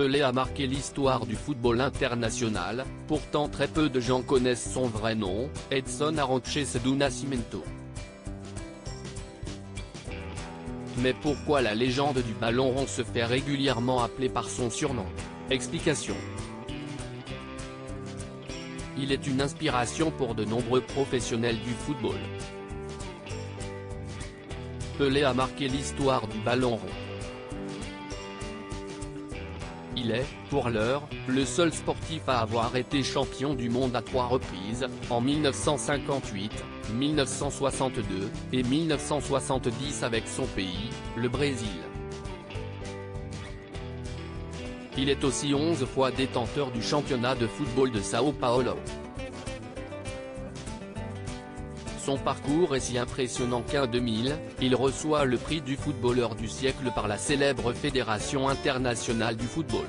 Pelé a marqué l'histoire du football international, pourtant très peu de gens connaissent son vrai nom, Edson Arantes do Nascimento. Mais pourquoi la légende du ballon rond se fait régulièrement appeler par son surnom? Explication. Il est une inspiration pour de nombreux professionnels du football. Pelé a marqué l'histoire du ballon rond. Il est, pour l'heure, le seul sportif à avoir été champion du monde à 3 reprises, en 1958, 1962, et 1970 avec son pays, le Brésil. Il est aussi 11 fois détenteur du championnat de football de São Paulo. Son parcours est si impressionnant qu'en 2000, il reçoit le prix du footballeur du siècle par la célèbre Fédération internationale du football.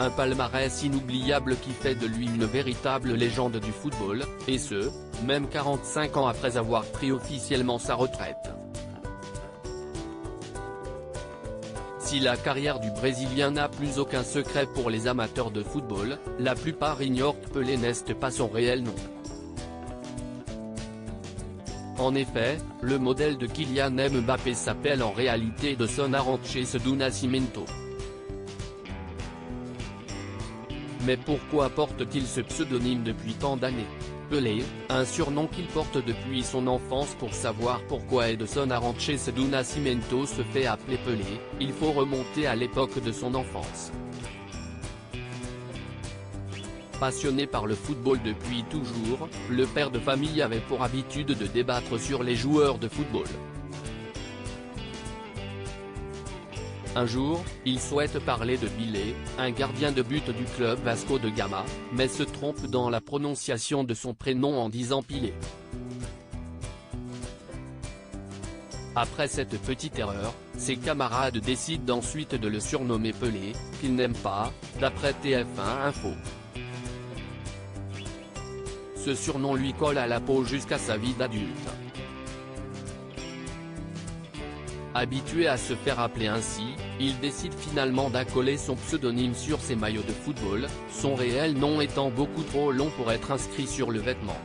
Un palmarès inoubliable qui fait de lui une véritable légende du football, et ce, même 45 ans après avoir pris officiellement sa retraite. Si la carrière du Brésilien n'a plus aucun secret pour les amateurs de football, la plupart ignorent que Pelé n'est pas son réel nom. En effet, le modèle de Kylian Mbappé s'appelle en réalité Edson Arantes do Nascimento. Mais pourquoi porte-t-il ce pseudonyme depuis tant d'années? Pelé, un surnom qu'il porte depuis son enfance. Pour savoir pourquoi Edson Arantes do Nascimento se fait appeler Pelé, il faut remonter à l'époque de son enfance. Passionné par le football depuis toujours, le père de famille avait pour habitude de débattre sur les joueurs de football. Un jour, il souhaite parler de Bilé, un gardien de but du club Vasco de Gama, mais se trompe dans la prononciation de son prénom en disant Pilé. Après cette petite erreur, ses camarades décident ensuite de le surnommer Pelé, qu'il n'aime pas, d'après TF1 Info. Ce surnom lui colle à la peau jusqu'à sa vie d'adulte. Habitué à se faire appeler ainsi, il décide finalement d'accoler son pseudonyme sur ses maillots de football, son réel nom étant beaucoup trop long pour être inscrit sur le vêtement.